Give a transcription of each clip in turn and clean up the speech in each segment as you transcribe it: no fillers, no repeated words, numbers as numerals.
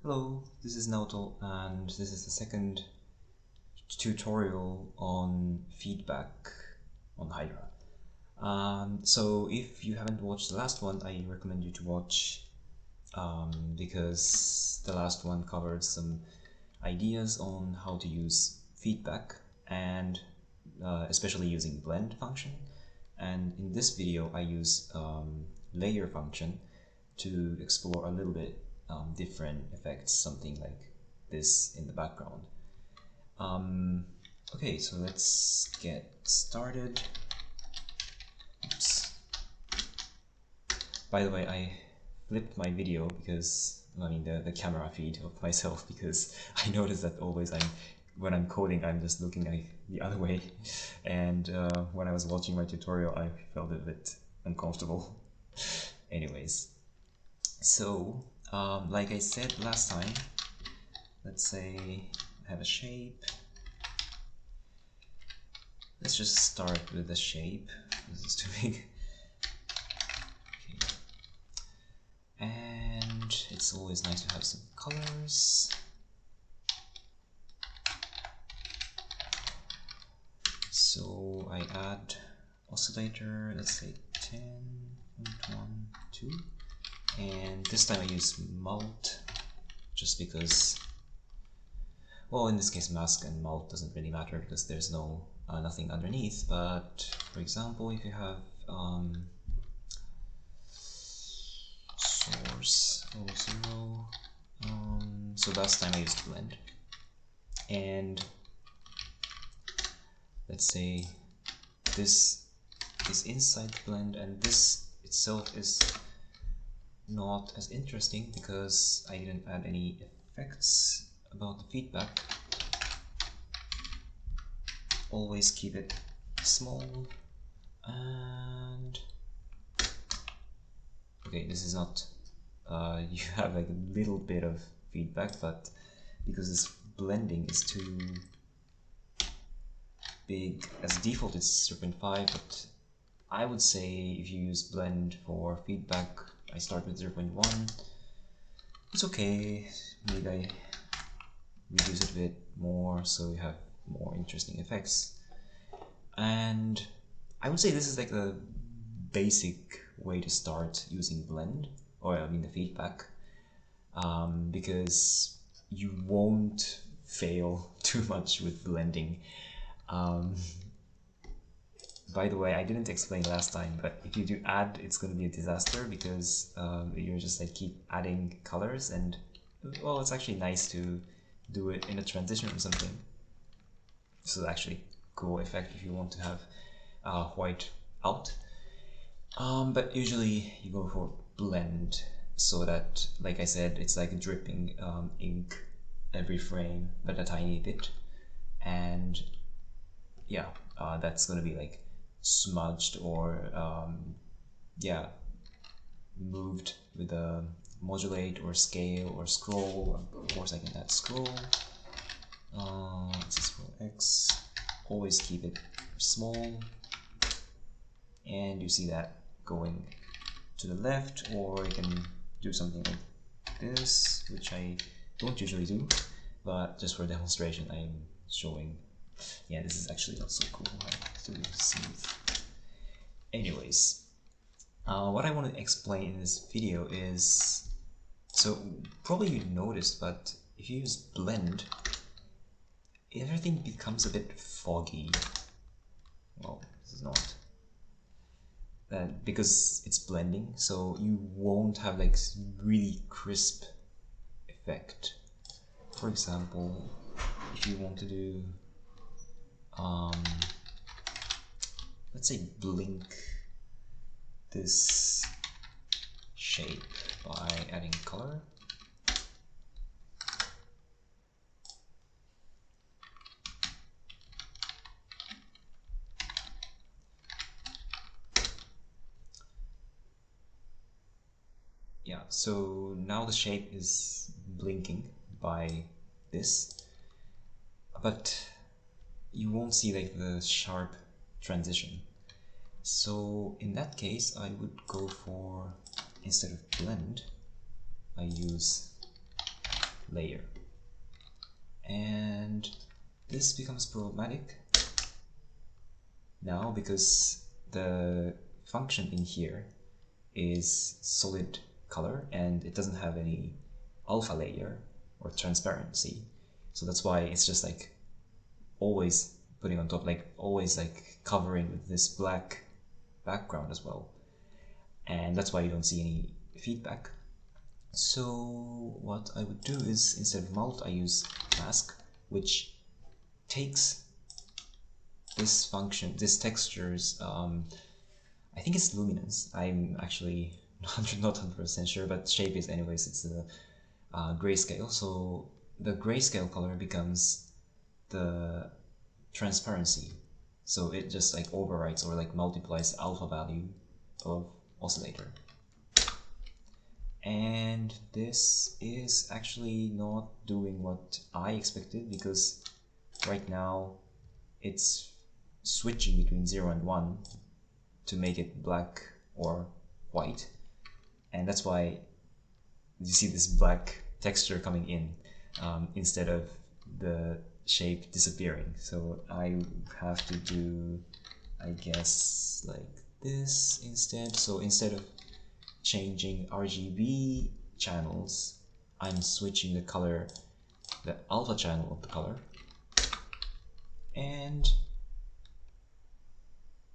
Hello, this is Naoto, and this is the second tutorial on feedback on Hydra. So if you haven't watched the last one, I recommend you to watch because the last one covered some ideas on how to use feedback and especially using blend function. And in this video, I use layer function to explore a little bit different effects, something like this in the background. Okay, so let's get started. Oops. By the way, I flipped my video because, I mean, the camera feed of myself, because I noticed that always when I'm coding, I'm just looking like the other way. And when I was watching my tutorial, I felt a bit uncomfortable. Anyways, so like I said last time, let's say I have a shape. Let's just start with the shape. This is too big. Okay. And it's always nice to have some colors. So I add oscillator, let's say 10.12, and this time I use mult just because, well, in this case mask and mult doesn't really matter because there's no nothing underneath. But for example, if you have source 0, so last time I used blend, and let's say this is inside the blend, and this itself is not as interesting because I didn't add any effects about the feedback. Always keep it small. And okay, this is not you have like a little bit of feedback, but because this blending is too big, as default it's 0.5, but I would say if you use blend for feedback, I start with 0.1. It's okay, maybe I reduce it a bit more so you have more interesting effects. And I would say this is like the basic way to start using blend, or I mean the feedback, because you won't fail too much with blending. By the way, I didn't explain last time, but if you do add, it's going to be a disaster because you're just like keep adding colors, and well, it's actually nice to do it in a transition or something. So actually cool effect if you want to have white out. But usually you go for blend so that, like I said, it's like dripping ink every frame, but a tiny bit. And yeah, that's gonna be like smudged or yeah, moved with a modulate or scale or scroll. Of course I can add scroll. This is for X. Always keep it small, and you see that going to the left, or you can do something like this, which I don't usually do, but just for demonstration I'm showing. Yeah, this is actually not so cool. I have to smooth. Anyways, what I want to explain in this video is, so probably you noticed, but if you use blend, everything becomes a bit foggy. Well, this is not. Because it's blending, so you won't have like really crisp effect. For example, if you want to do let's say blink this shape by adding color. Yeah, so now the shape is blinking by this, but you won't see like the sharp transition. So in that case, I would go for, instead of blend, I use layer. And this becomes problematic now because the function in here is solid color and it doesn't have any alpha layer or transparency. So that's why it's just like always putting on top, like always like covering with this black background as well. And that's why you don't see any feedback. So what I would do is, instead of mult, I use mask, which takes this function, this texture's, I think it's luminance. I'm actually not 100% sure, but shape is anyways, it's the grayscale. So the grayscale color becomes the transparency. So it just like overwrites or like multiplies the alpha value of oscillator. And this is actually not doing what I expected, because right now it's switching between 0 and 1 to make it black or white, and that's why you see this black texture coming in instead of the shape disappearing. So I have to do, I guess, like this instead. So instead of changing RGB channels, I'm switching the color, the alpha channel of the color. And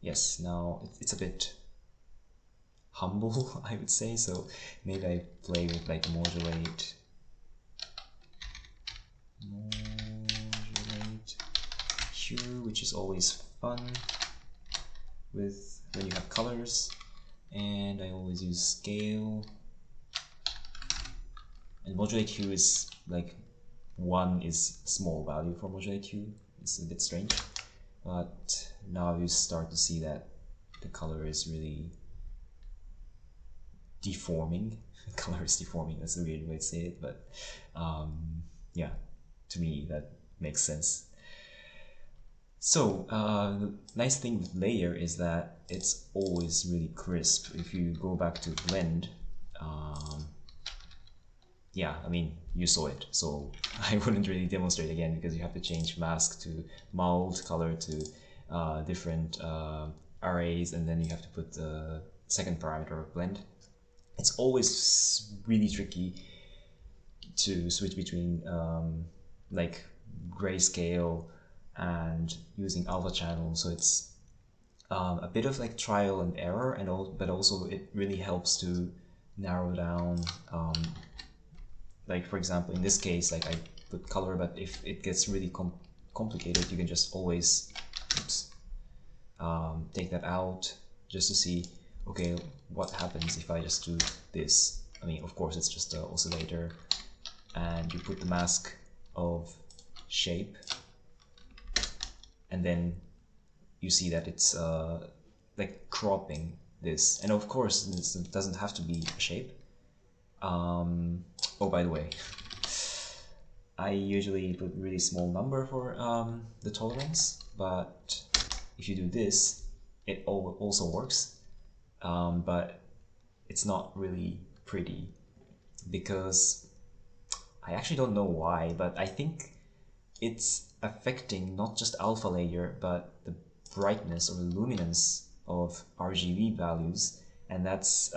yes, now it's a bit humble, I would say. So maybe I play with like modulate hue, which is always fun with when you have colors. And I always use scale, and modulate hue is like 1 is small value for modulate hue. It's a bit strange, but now you start to see that the color is really deforming. Color is deforming, that's a weird way to say it, but yeah, to me that makes sense. So the nice thing with layer is that it's always really crisp. If you go back to blend, yeah, I mean, you saw it, so I wouldn't really demonstrate again, because you have to change mask to mult, color to different arrays, and then you have to put the second parameter of blend. It's always really tricky to switch between like grayscale and using alpha channel, so it's a bit of like trial and error, and but also it really helps to narrow down. Like for example, in this case, like I put color, but if it gets really complicated, you can just always take that out just to see, okay, what happens if I just do this. I mean, of course, it's just an oscillator, and you put the mask of shape, and then you see that it's like cropping this. And of course, this doesn't have to be a shape. Oh, by the way, I usually put really small number for the tolerance, but if you do this, it also works, but it's not really pretty, because I actually don't know why, but I think it's affecting not just alpha layer, but the brightness or luminance of RGB values. And that's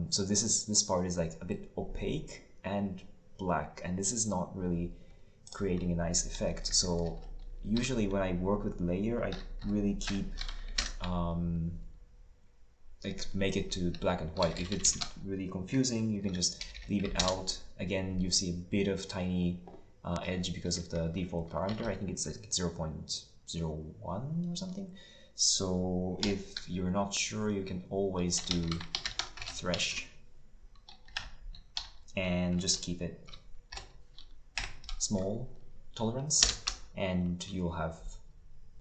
so this part is like a bit opaque and black, and this is not really creating a nice effect. So usually when I work with layer, I really keep like make it to black and white. If it's really confusing, you can just leave it out. Again, you see a bit of tiny edge because of the default parameter. I think it's like 0.01 or something. So if you're not sure, you can always do thresh and just keep it small tolerance, and you'll have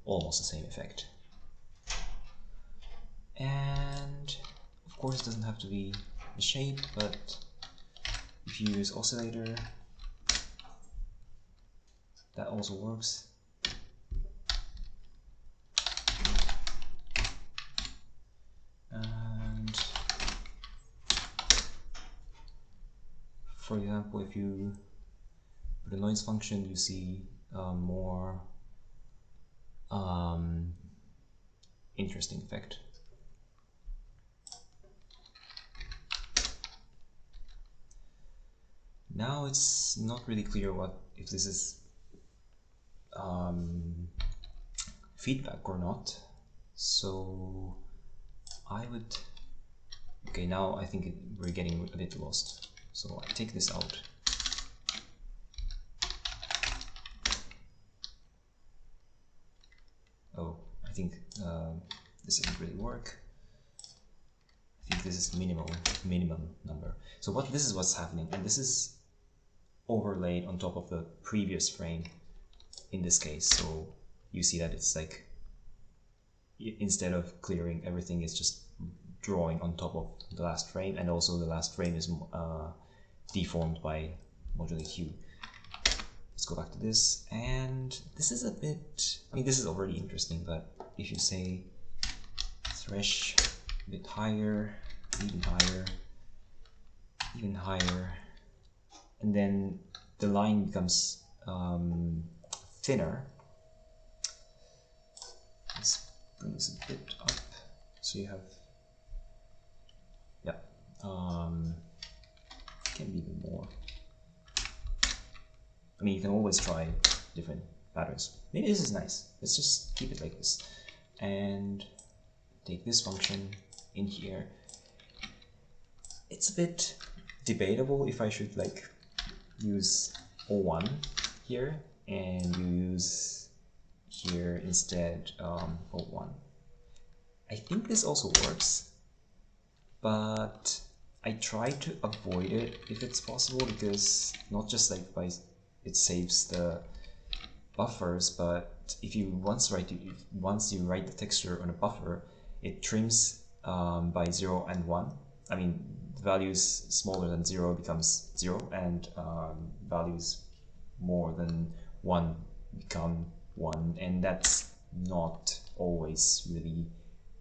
almost the same effect. And of course, it doesn't have to be the shape, but if you use oscillator, that also works. And for example, if you With the noise function, you see more interesting effect. Now it's not really clear if this is feedback or not. So I would, okay, now I think we're getting a bit lost. So I take this out. Oh, I think this doesn't really work. I think this is minimum number. So this is what's happening, and this is overlaid on top of the previous frame in this case. So you see that it's like, instead of clearing everything, it's just drawing on top of the last frame, and also the last frame is deformed by modulate hue. Let's go back to this, and this is a bit, I mean, this is already interesting, but if you say thresh a bit higher, even higher, even higher, and then the line becomes thinner. Let's bring this a bit up, so you have, yeah, can be even more. I mean, you can always try different patterns. Maybe this is nice. Let's just keep it like this, and take this function in here. It's a bit debatable if I should like use O1 here and you use here instead O1. I think this also works, but I try to avoid it if it's possible, because not just like it saves the buffers, but if you once you write the texture on a buffer, it trims by 0 and 1. I mean, values smaller than 0 becomes 0, and values more than 1 become 1, and that's not always really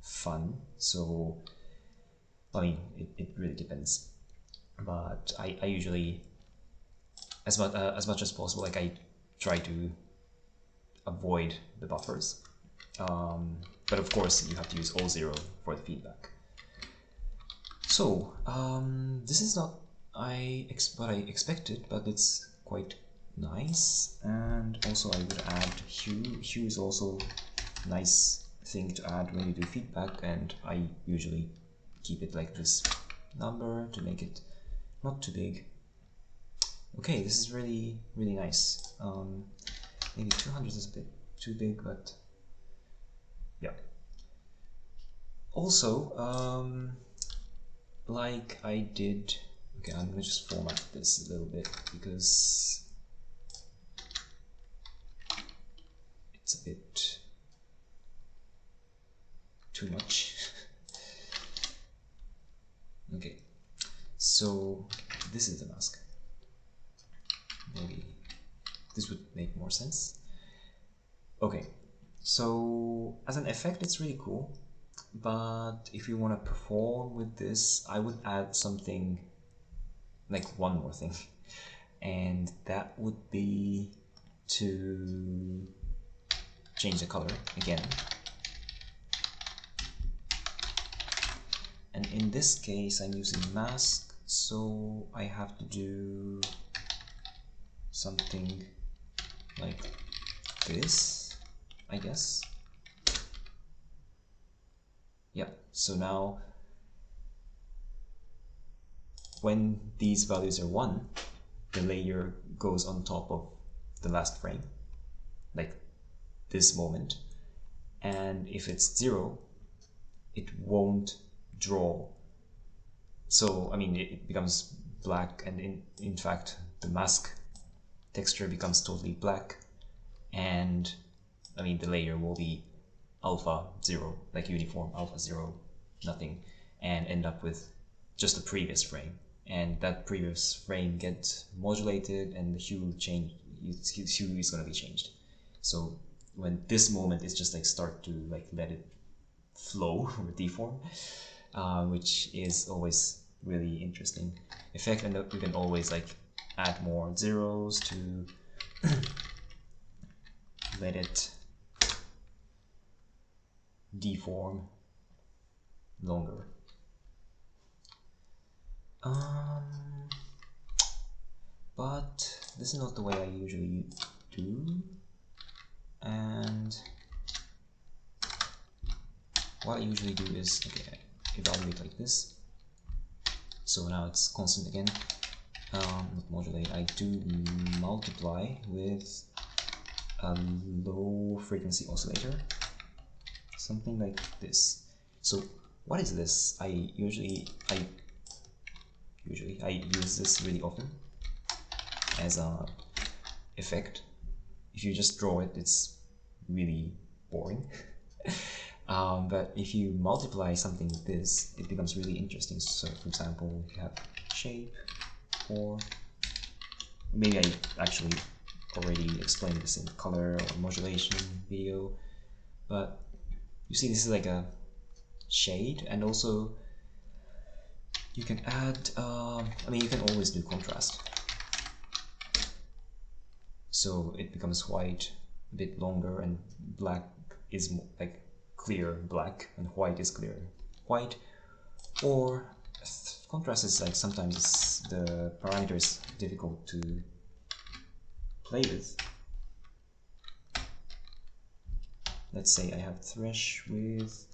fun. So I mean, it really depends, but I usually, as much as possible, like I try to avoid the buffers, but of course you have to use all 0 for the feedback. So this is not what I expected, but it's quite nice. And also I would add hue. Hue is also a nice thing to add when you do feedback, and I usually keep it like this number to make it not too big. Okay, this is really nice. Maybe 200 is a bit too big, but yeah. Also, like I did, okay, I'm gonna just format this a little bit because it's a bit too much. Okay, so this is the mask. Maybe this would make more sense. Okay, so as an effect, it's really cool. But if you want to perform with this, I would add something, like one more thing, and that would be to change the color again. And in this case, I'm using mask, so I have to do something like this, I guess. Yep, so now when these values are 1, the layer goes on top of the last frame, like this moment. And if it's 0, it won't draw. So, I mean, it becomes black, and in fact, the mask texture becomes totally black. And, I mean, the layer will be alpha 0, like uniform alpha 0, nothing, and end up with just the previous frame. And that previous frame gets modulated, and the hue is going to be changed. So when this moment is just like start to like let it flow or deform, which is always really interesting effect, and you can always like add more zeros to let it deform longer. But this is not the way I usually do, and what I usually do is, okay, evaluate like this. So now it's constant again. Not modulate, I do multiply with a low frequency oscillator, something like this. So what is this? I usually use this really often as a effect. If you just draw it, it's really boring. But if you multiply something with this, it becomes really interesting. So for example, if you have shape, or maybe I actually already explained this in color or modulation video, but you see this is like a shade, and also you can add, I mean, you can always do contrast. So it becomes white a bit longer, and black is more like clear black, and white is clear white. Or contrast is like sometimes the parameter is difficult to play with. Let's say I have thresh with,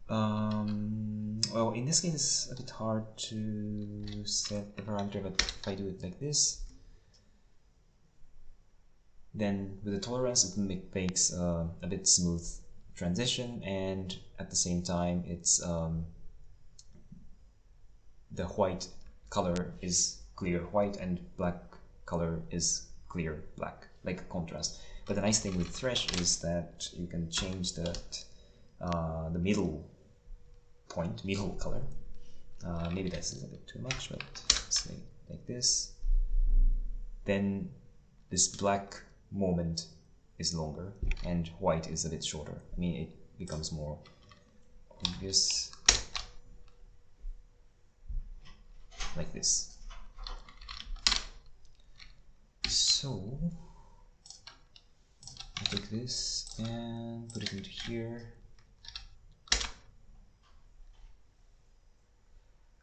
well, in this case it's a bit hard to set the parameter, but if I do it like this, then with the tolerance it makes a bit smooth transition, and at the same time it's the white color is clear white and black color is clear black, like a contrast. But the nice thing with thresh is that you can change that the middle point, middle color. Maybe this is a bit too much, but say like this. Then this black moment is longer and white is a bit shorter. I mean, it becomes more obvious like this. So I take this and put it into here.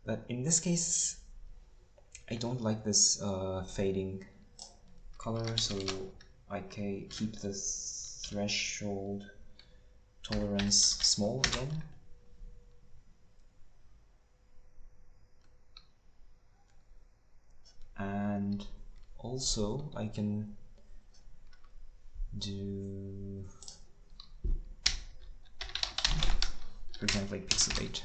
But in this case, I don't like this fading color, so I can keep the threshold tolerance small again. And also I can do, for example, like pixelate,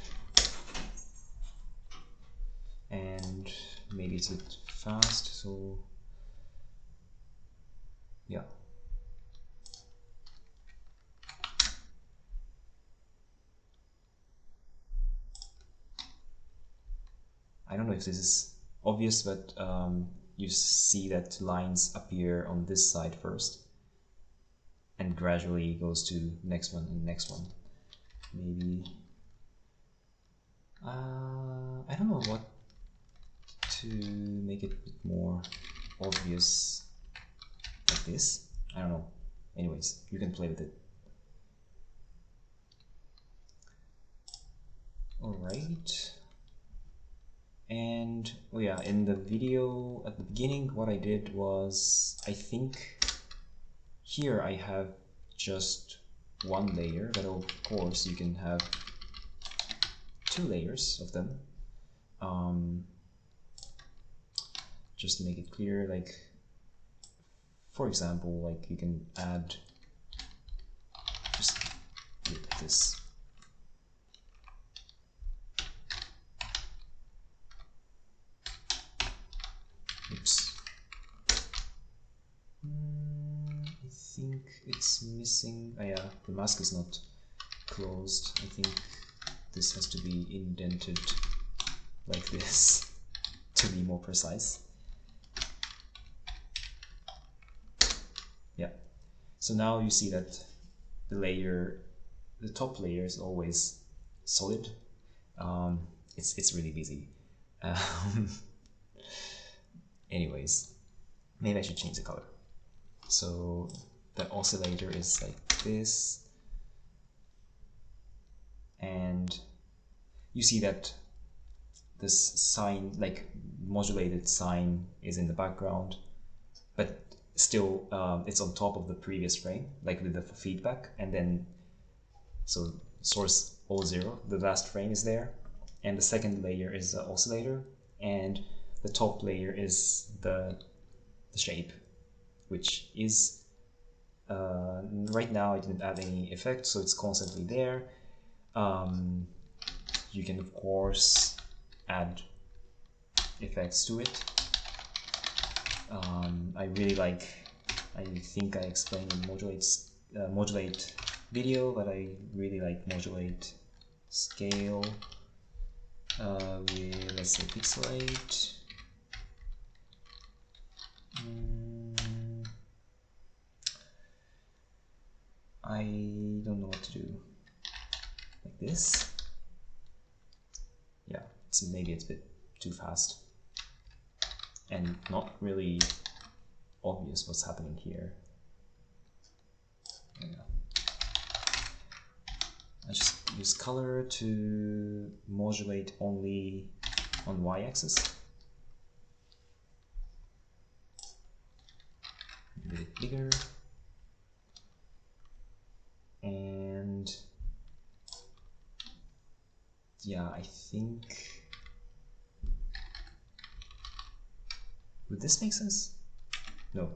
and maybe it's a bit fast, so yeah. I don't know if this is obvious, but you see that lines appear on this side first and gradually goes to next one and next one. Maybe I don't know what to make it a bit more obvious like this. I don't know. Anyways, you can play with it. Alright. And oh yeah, in the video at the beginning, what I did was, I think here I have just one layer, but of course you can have 2 layers of them. Just to make it clear, like for example, like you can add just this. Oops. I think it's missing. Oh yeah, the mask is not closed. I think this has to be indented like this to be more precise. Yeah. So now you see that the top layer is always solid. It's really busy. anyways, maybe I should change the color. So the oscillator is like this, and you see that this sine, like modulated sine, is in the background, but still it's on top of the previous frame, like with the feedback, and then so source all 0, the last frame is there, and the second layer is the oscillator, and the top layer is the shape, which is right now I didn't add any effect, so it's constantly there. You can of course add effects to it. I really like, I think I explained in modulate video, but I really like modulate scale with, let's say, pixelate. I don't know what to do. Like this. Yeah, maybe it's a bit too fast and not really obvious what's happening here. Yeah. I just use color to modulate only on y-axis. A bit bigger. And yeah, I think, would this make sense? No.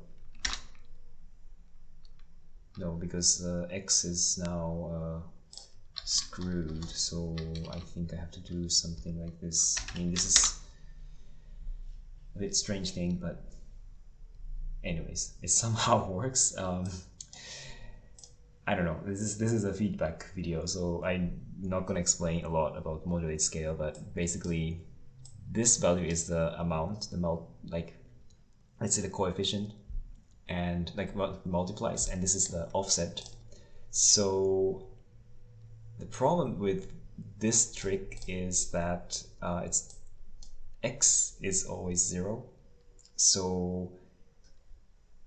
No, because X is now screwed, so I think I have to do something like this. I mean, this is a bit strange thing, but anyways, it somehow works. I don't know, this is a feedback video, so I'm not gonna explain a lot about modulate scale, but basically this value is the amount, like, let's say the coefficient, and like what multiplies, and this is the offset. So the problem with this trick is that it's x is always 0, so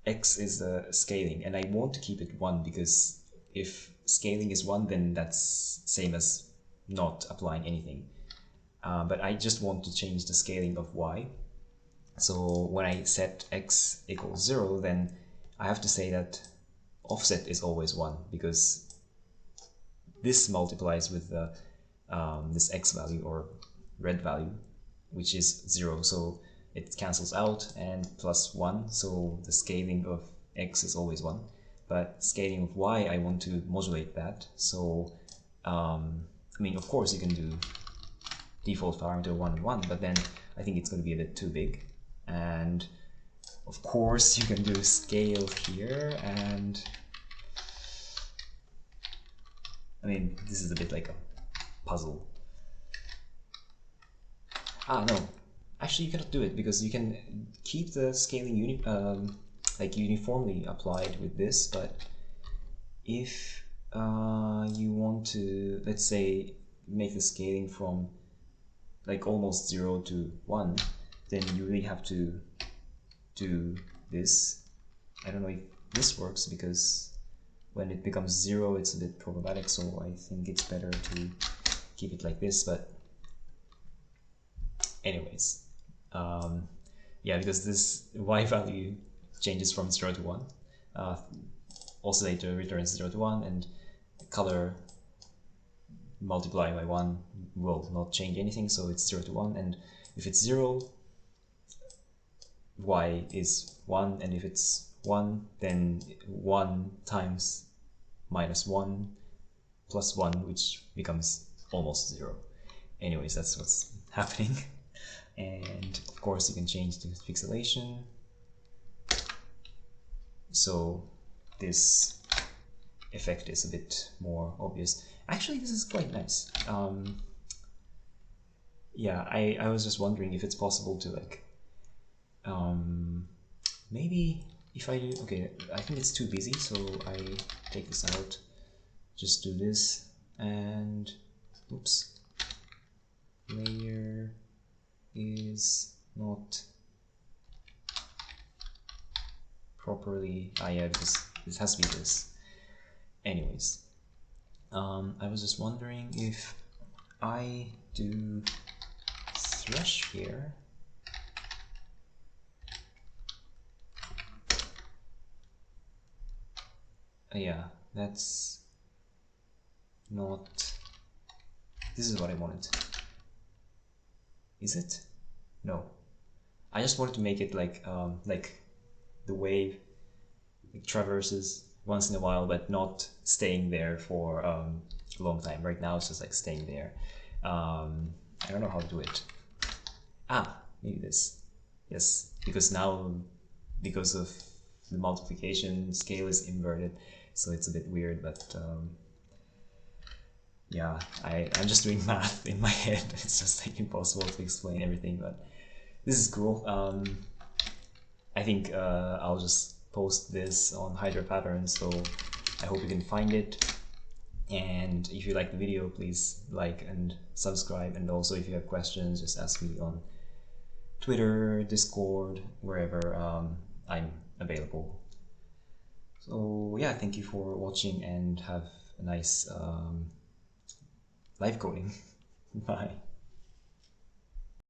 x is the scaling, and I want to keep it 1 because if scaling is 1, then that's same as not applying anything. But I just want to change the scaling of y. So when I set x equals 0, then I have to say that offset is always 1 because this multiplies with the this x value or red value, which is 0. So it cancels out, and plus 1. So the scaling of x is always 1. But scaling of y, I want to modulate that. So I mean, of course you can do default parameter 1 and 1, but then I think it's going to be a bit too big. And of course you can do scale here, and I mean, this is a bit like a puzzle. No, actually you cannot do it because you can keep the scaling like uniformly applied with this, but if you want to, let's say, make the scaling from like almost 0 to 1, then you really have to do this. I don't know if this works because when it becomes 0 it's a bit problematic, so I think it's better to keep it like this. But anyways, yeah, because this y value changes from 0 to 1, oscillator returns 0 to 1, and color multiplied by 1 will not change anything, so it's 0 to 1. And if it's 0, y is 1, and if it's 1, then 1 times minus 1 plus 1, which becomes almost 0. Anyways, that's what's happening. And of course you can change the pixelation, so this effect is a bit more obvious. Actually, this is quite nice. Yeah, I was just wondering if it's possible to like maybe if I do, okay, I think it's too busy, so I take this out, just do this, and oops, layer is not properly. Ah, yeah, because this has to be this. Anyways, I was just wondering if I do thresh here. Yeah, that's not. This is what I wanted. Is it? No. I just wanted to make it like the wave it traverses once in a while, but not staying there for a long time. Right now, it's just like staying there. I don't know how to do it. Ah, maybe this. Yes, because now, because of the multiplication, scale is inverted, so it's a bit weird, but yeah, I'm just doing math in my head. It's just like impossible to explain everything, but this is cool. I think I'll just post this on Hydra patterns, so I hope you can find it. And if you like the video, please like and subscribe. And also, if you have questions, just ask me on Twitter, Discord, wherever I'm available. So yeah, thank you for watching and have a nice live coding. Bye.